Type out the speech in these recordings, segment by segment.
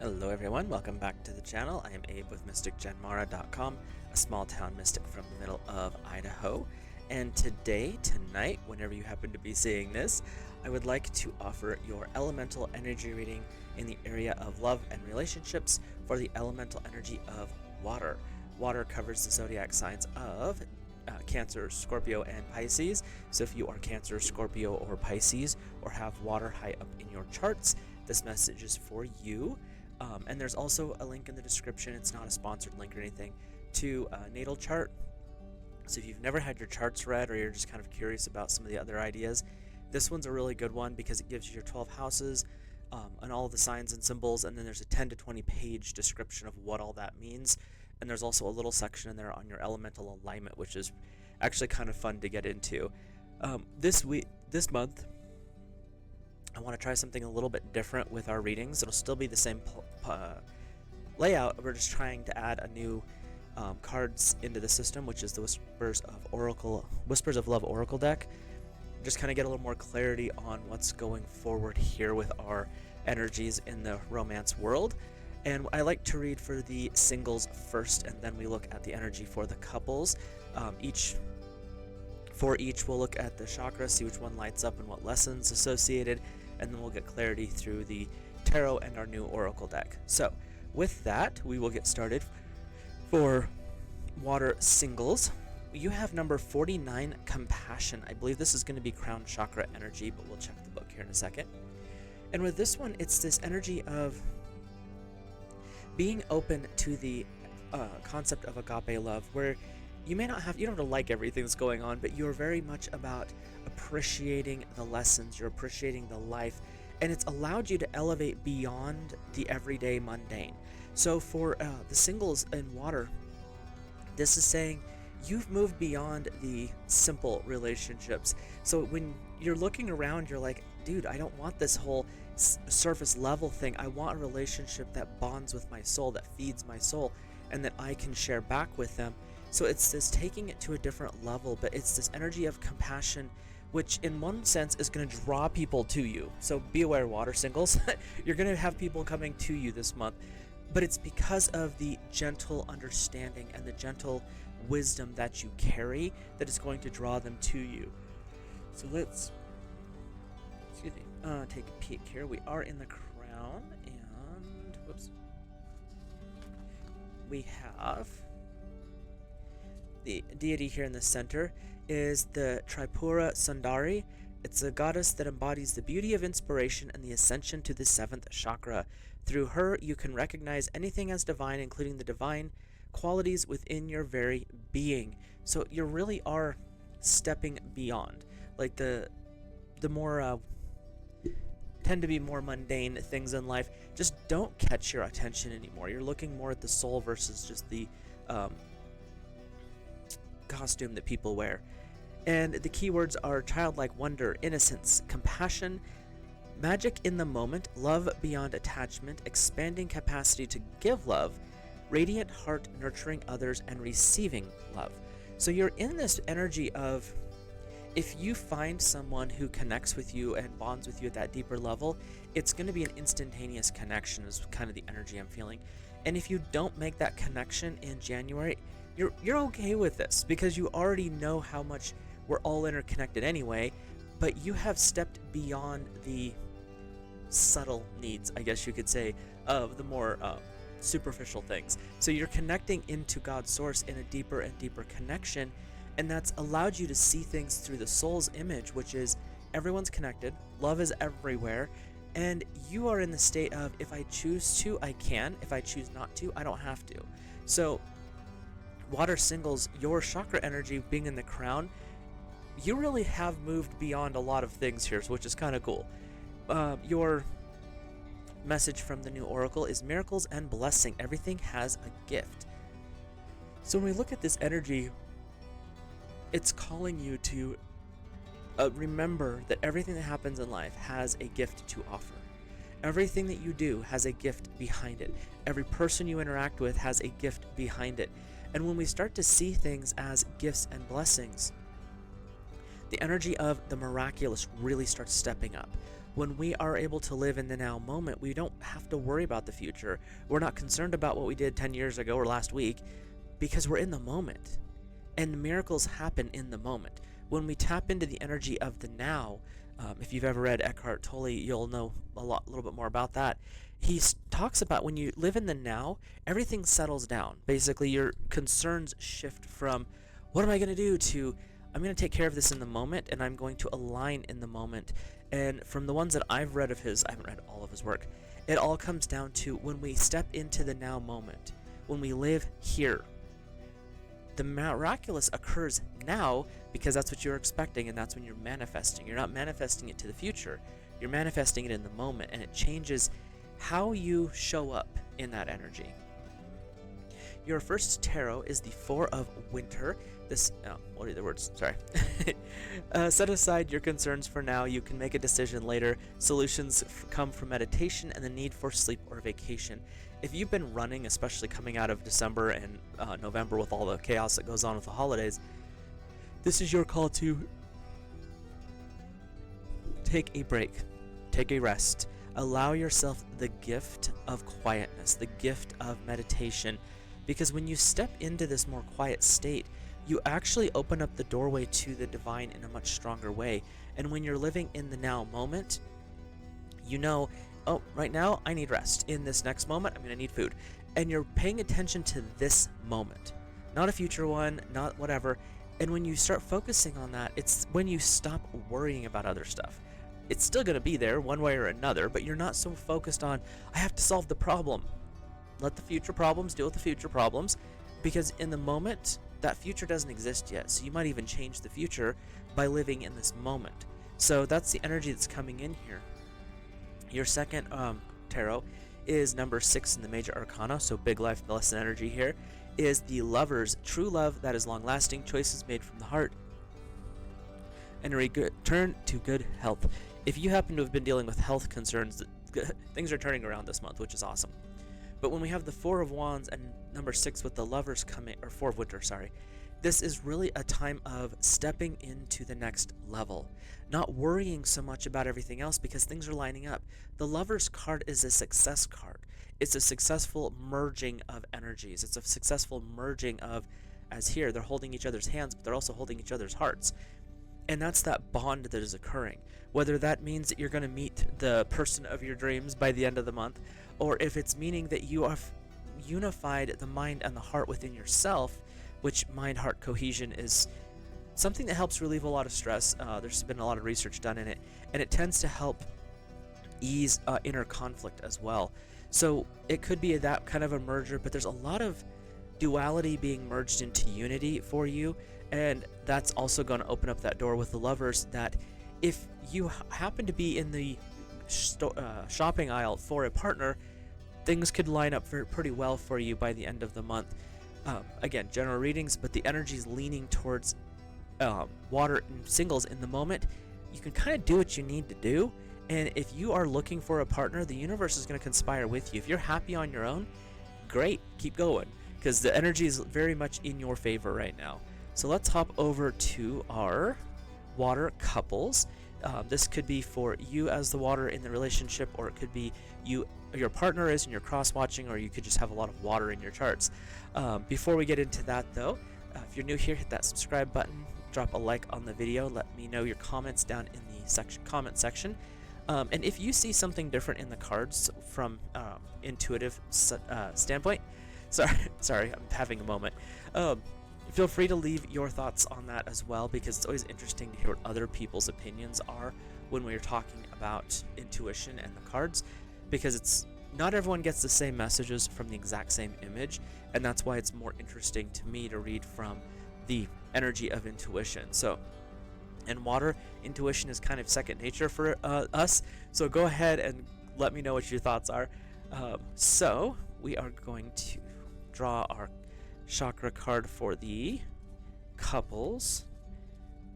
Hello everyone, welcome back to the channel. I am Abe with MysticGenMara.com, a small town mystic from the middle of Idaho. And tonight, whenever you happen to be seeing this, I would like to offer your elemental energy reading in the area of love and relationships for the elemental energy of water. Water covers the zodiac signs of Cancer, Scorpio, and Pisces. So if you are Cancer, Scorpio, or Pisces, or have water high up in your charts, this message is for you. And there's also a link in the description, it's not a sponsored link or anything, to a natal chart. So if you've never had your charts read or you're just kind of curious about some of the other ideas, this one's a really good one because it gives you your 12 houses and all of the signs and symbols, and then there's a 10 to 20 page description of what all that means. And there's also a little section in there on your elemental alignment, which is actually kind of fun to get into. This month, I want to try something a little bit different with our readings. It'll still be the same layout. We're just trying to add a new cards into the system, which is the Whispers of Love Oracle deck. Just kind of get a little more clarity on what's going forward here with our energies in the romance world. And I like to read for the singles first, and then we look at the energy for the couples. For each, we'll look at the chakra, see which one lights up and what lessons associated, and then we'll get clarity through the tarot and our new oracle deck. So, with that, we will get started. For water singles, you have number 49, Compassion. I believe this is going to be crown chakra energy, but we'll check the book here in a second. And with this one, it's this energy of being open to the concept of agape love, where you don't have to like everything that's going on, but you're very much about appreciating the lessons, you're appreciating the life, and it's allowed you to elevate beyond the everyday mundane. So for the singles in water, this is saying you've moved beyond the simple relationships. So when you're looking around, you're like, dude, I don't want this whole surface level thing. I want a relationship that bonds with my soul, that feeds my soul, and that I can share back with them. So it's this taking it to a different level, but it's this energy of compassion, which in one sense is going to draw people to you. So be aware, water singles, you're going to have people coming to you this month, but it's because of the gentle understanding and the gentle wisdom that you carry that is going to draw them to you. So let's take a peek here. We are in the crown, and whoops, we have the deity here in the center is the Tripura Sundari. It's a goddess that embodies the beauty of inspiration and the ascension to the 7th chakra. Through her, you can recognize anything as divine, including the divine qualities within your very being. So you really are stepping beyond. Like the more tend to be more mundane things in life just don't catch your attention anymore. You're looking more at the soul versus just the costume that people wear. And the keywords are childlike wonder, innocence, compassion, magic in the moment, love beyond attachment, expanding capacity to give love, radiant heart nurturing others, and receiving love. So you're in this energy of, if you find someone who connects with you and bonds with you at that deeper level, it's going to be an instantaneous connection is kind of the energy I'm feeling. And if you don't make that connection in January, you're okay with this because you already know how much we're all interconnected anyway, but you have stepped beyond the subtle needs, I guess you could say, of the more superficial things. So you're connecting into God's source in a deeper and deeper connection, and that's allowed you to see things through the soul's image, which is everyone's connected, love is everywhere, and you are in the state of, if I choose to, I can. If I choose not to, I don't have to. So water singles, your chakra energy being in the crown, you really have moved beyond a lot of things here, which is kind of cool. Your message from the new oracle is miracles and blessing. Everything has a gift. So when we look at this energy, it's calling you to remember that everything that happens in life has a gift to offer. Everything that you do has a gift behind it. Every person you interact with has a gift behind it. And when we start to see things as gifts and blessings, the energy of the miraculous really starts stepping up. When we are able to live in the now moment, we don't have to worry about the future. We're not concerned about what we did 10 years ago or last week because we're in the moment. And miracles happen in the moment. When we tap into the energy of the now, if you've ever read Eckhart Tolle, you'll know a little bit more about that. He talks about when you live in the now, everything settles down. Basically, your concerns shift from, what am I going to do, to, I'm going to take care of this in the moment, and I'm going to align in the moment. And from the ones that I've read of his, I haven't read all of his work, it all comes down to when we step into the now moment, when we live here. The miraculous occurs now because that's what you're expecting, and that's when you're manifesting. You're not manifesting it to the future. You're manifesting it in the moment, and it changes how you show up in that energy. Your first tarot is the Four of Winter. What are the words? Sorry. Set aside your concerns for now. You can make a decision later. Solutions come from meditation and the need for sleep or vacation. If you've been running, especially coming out of December and November with all the chaos that goes on with the holidays, this is your call to take a break, take a rest, allow yourself the gift of quietness, the gift of meditation, because when you step into this more quiet state, you actually open up the doorway to the divine in a much stronger way. And when you're living in the now moment, you know, oh, right now I need rest. In this next moment, I'm going to need food. And you're paying attention to this moment, not a future one, not whatever. And when you start focusing on that, it's when you stop worrying about other stuff. It's still going to be there one way or another, but you're not so focused on, I have to solve the problem. Let the future problems deal with the future problems, because in the moment, that future doesn't exist yet. So you might even change the future by living in this moment. So that's the energy that's coming in here. Your second tarot is number 6 in the major arcana, so big life lesson energy here, is the Lovers, true love that is long-lasting, choices made from the heart, and a return to good health. If you happen to have been dealing with health concerns, things are turning around this month, which is awesome. But when we have the Four of Wands and number 6 with the Lovers coming, or Four of Winter, sorry, this is really a time of stepping into the next level, not worrying so much about everything else because things are lining up. The Lovers card is a success card. It's a successful merging of energies. It's a successful merging of, as here, they're holding each other's hands, but they're also holding each other's hearts. And that's that bond that is occurring. Whether that means that you're going to meet the person of your dreams by the end of the month, or if it's meaning that you have unified the mind and the heart within yourself, which mind-heart cohesion is something that helps relieve a lot of stress. There's been a lot of research done in it, and it tends to help ease inner conflict as well. So it could be that kind of a merger, but there's a lot of duality being merged into unity for you, and that's also going to open up that door with the Lovers, that if you happen to be in the shopping aisle for a partner, things could line up pretty well for you by the end of the month. Again, general readings, but the energy is leaning towards water and singles in the moment. You can kind of do what you need to do, and if you are looking for a partner, the universe is going to conspire with you. If you're happy on your own, great, keep going, because the energy is very much in your favor right now. So let's hop over to our water couples. This could be for you as the water in the relationship, or it could be your partner is and you're cross-watching, or you could just have a lot of water in your charts. Before we get into that though, if you're new here, hit that subscribe button, drop a like on the video, let me know your comments down in the comment section. And if you see something different in the cards from intuitive standpoint, sorry, I'm having a moment. Feel free to leave your thoughts on that as well, because it's always interesting to hear what other people's opinions are when we're talking about intuition and the cards, because it's not everyone gets the same messages from the exact same image, and that's why it's more interesting to me to read from the energy of intuition. So, and water, intuition is kind of second nature for us, so go ahead and let me know what your thoughts are. So we are going to draw our chakra card for the couples,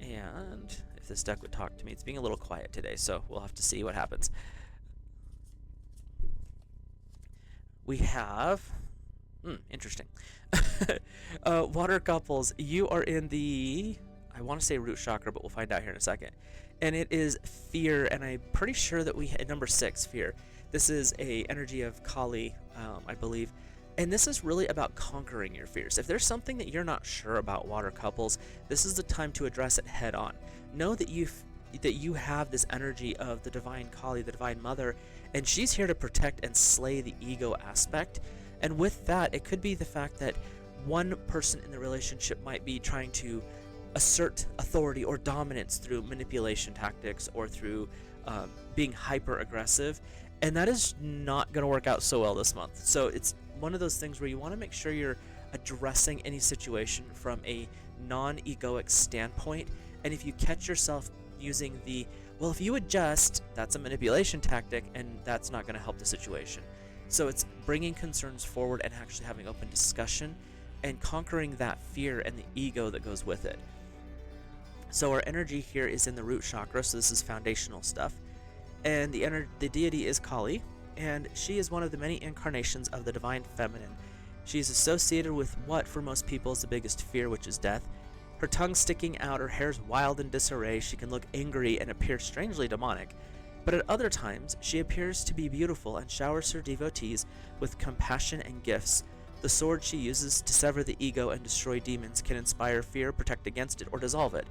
and if this deck would talk to me, it's being a little quiet today, so we'll have to see what happens. We have interesting. Water couples, you are in the I want to say root chakra, but we'll find out here in a second. And it is fear, and I'm pretty sure that we hit number 6, fear. This is a energy of Kali, I believe. And this is really about conquering your fears. If there's something that you're not sure about, water couples, this is the time to address it head on. Know that you have this energy of the divine Kali, the divine mother, and she's here to protect and slay the ego aspect. And with that, it could be the fact that one person in the relationship might be trying to assert authority or dominance through manipulation tactics or through being hyper aggressive, and that is not going to work out so well this month. So it's one of those things where you want to make sure you're addressing any situation from a non-egoic standpoint. And if you catch yourself using the, well, if you adjust, that's a manipulation tactic, and that's not going to help the situation. So it's bringing concerns forward and actually having open discussion and conquering that fear and the ego that goes with it. So our energy here is in the root chakra, so this is foundational stuff. And the deity is Kali, and she is one of the many incarnations of the divine feminine. She is associated with what for most people is the biggest fear, which is death. Her tongue sticking out, her hair's wild in disarray, she can look angry and appear strangely demonic. But at other times, she appears to be beautiful and showers her devotees with compassion and gifts. The sword she uses to sever the ego and destroy demons can inspire fear, protect against it, or dissolve it.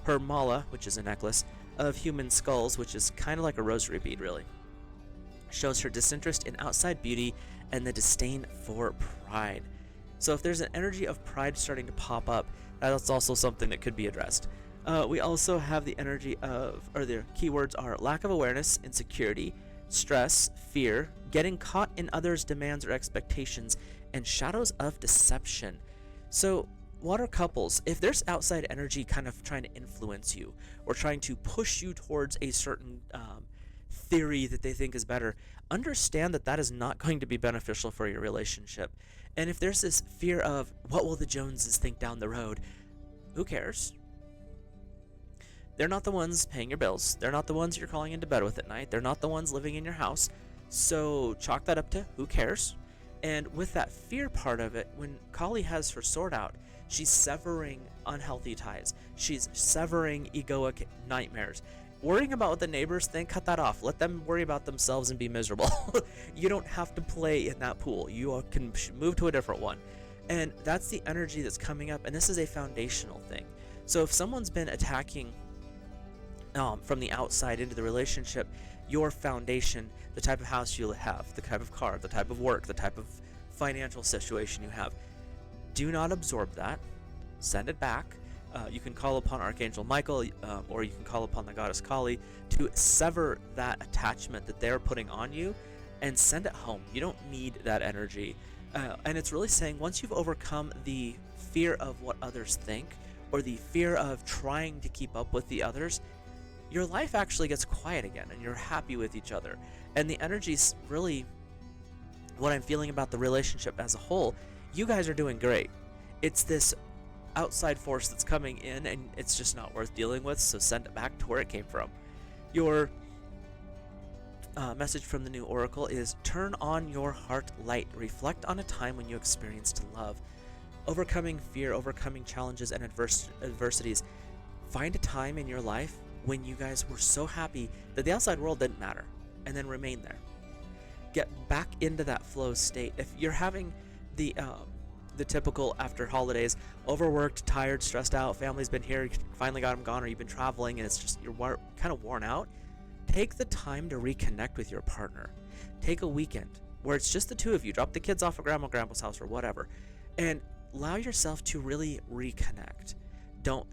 Her mala, which is a necklace, of human skulls, which is kind of like a rosary bead really, shows her disinterest in outside beauty and the disdain for pride. So if there's an energy of pride starting to pop up, that's also something that could be addressed. We also have the energy of, or the keywords are lack of awareness, insecurity, stress, fear, getting caught in others' demands or expectations, and shadows of deception. So water couples, if there's outside energy kind of trying to influence you or trying to push you towards a certain theory that they think is better, understand that that is not going to be beneficial for your relationship. And if there's this fear of what will the Joneses think down the road, who cares? They're not the ones paying your bills. They're not the ones you're calling into bed with at night. They're not the ones living in your house. So chalk that up to who cares. And with that fear part of it, when Kali has her sword out, she's severing unhealthy ties. She's severing egoic nightmares. Worrying about what the neighbors think, cut that off. Let them worry about themselves and be miserable. You don't have to play in that pool. You can move to a different one. And that's the energy that's coming up. And this is a foundational thing. So if someone's been attacking from the outside into the relationship, your foundation, the type of house you'll have, the type of car, the type of work, the type of financial situation you have, do not absorb that. Send it back. You can call upon Archangel Michael, or you can call upon the goddess Kali to sever that attachment that they're putting on you and send it home. You don't need that energy. And it's really saying once you've overcome the fear of what others think or the fear of trying to keep up with the others, your life actually gets quiet again and you're happy with each other. And the energy's really what I'm feeling about the relationship as a whole. You guys are doing great. It's this outside force that's coming in and it's just not worth dealing with, so send it back to where it came from. Your message from the new oracle is turn on your heart light. Reflect on a time when you experienced love. Overcoming fear, overcoming challenges and adversities. Find a time in your life when you guys were so happy that the outside world didn't matter, and then remain there. Get back into that flow state. If you're having the typical after holidays, overworked, tired, stressed out, family's been here, finally got them gone, or you've been traveling and it's just you're kind of worn out, take the time to reconnect with your partner. Take a weekend where it's just the two of you. Drop the kids off at grandpa's house or whatever, and allow yourself to really reconnect. Don't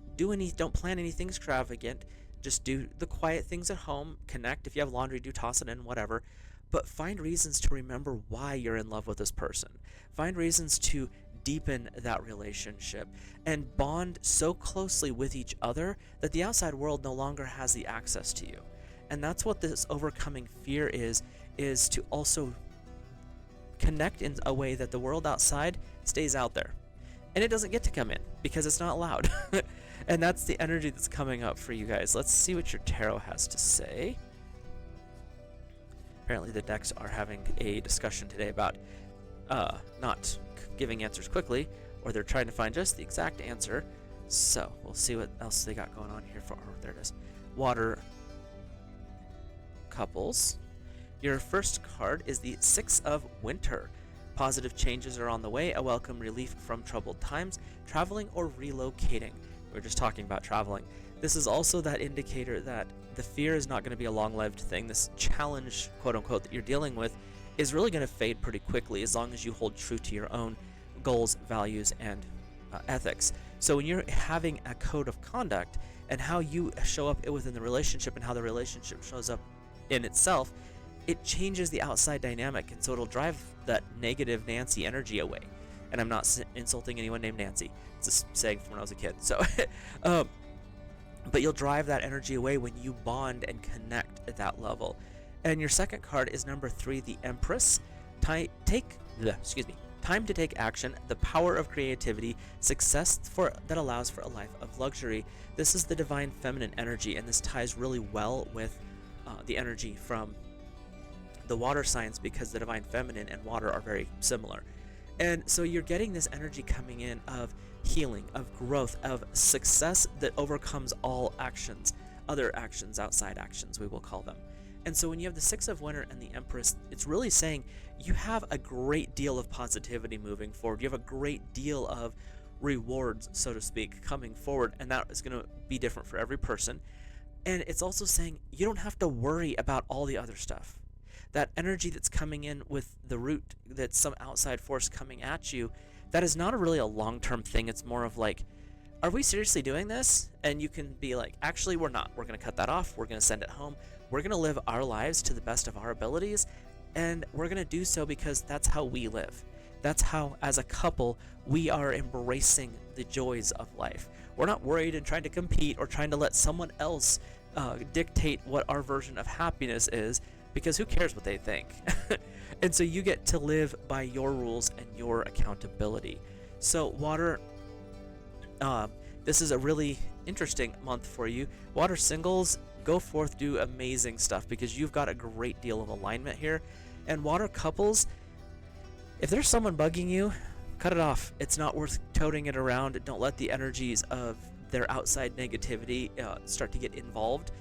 plan anything extravagant. Just do the quiet things at home. Connect. If you have laundry, do toss it in, whatever. But find reasons to remember why you're in love with this person. Find reasons to deepen that relationship and bond so closely with each other that the outside world no longer has the access to you. And that's what this overcoming fear is to also connect in a way that the world outside stays out there. And it doesn't get to come in because it's not allowed. And that's the energy that's coming up for you guys. Let's see what your tarot has to say. Apparently the decks are having a discussion today about not giving answers quickly, or they're trying to find just the exact answer. So we'll see what else they got going on here for. Oh, there it is. Water couples. Your first card is the Six of Winter. Positive changes are on the way, a welcome relief from troubled times, traveling or relocating. We were just talking about traveling. This is also that indicator that the fear is not going to be a long-lived thing. This challenge, quote unquote, that you're dealing with is really going to fade pretty quickly as long as you hold true to your own goals, values, and ethics. So when you're having a code of conduct and how you show up within the relationship and how the relationship shows up in itself, it changes the outside dynamic, and so it'll drive that negative Nancy energy away. And I'm not insulting anyone named Nancy. It's a saying from when I was a kid. So, but you'll drive that energy away when you bond and connect at that level. And your second card is number 3, the Empress. Time to take action, the power of creativity, success that allows for a life of luxury. This is the divine feminine energy, and this ties really well with the energy from the water signs, because the divine feminine and water are very similar. And so you're getting this energy coming in of healing, of growth, of success that overcomes all actions, other actions, outside actions, we will call them. And so when you have the Six of Winter and the Empress, it's really saying you have a great deal of positivity moving forward. You have a great deal of rewards, so to speak, coming forward, and that is going to be different for every person. And it's also saying you don't have to worry about all the other stuff. That energy that's coming in with the root, that's some outside force coming at you, that is not really a long-term thing. It's more of like, are we seriously doing this? And you can be like, actually, we're not. We're going to cut that off. We're going to send it home. We're going to live our lives to the best of our abilities, and we're going to do so because that's how we live. That's how, as a couple, we are embracing the joys of life. We're not worried and trying to compete or trying to let someone else dictate what our version of happiness is, because who cares what they think? And so you get to live by your rules and your accountability. So water, this is a really interesting month for you. Water singles, go forth, do amazing stuff, because you've got a great deal of alignment here. And water couples, if there's someone bugging you, cut it off. It's not worth toting it around. Don't let the energies of their outside negativity start to get involved.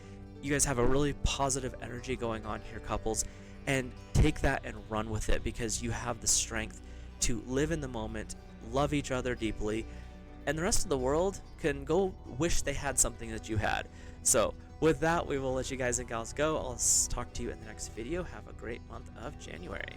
You guys have a really positive energy going on here, couples, and take that and run with it, because you have the strength to live in the moment, love each other deeply, and the rest of the world can go wish they had something that you had. So with that, we will let you guys and gals go. I'll talk to you in the next video. Have a great month of January.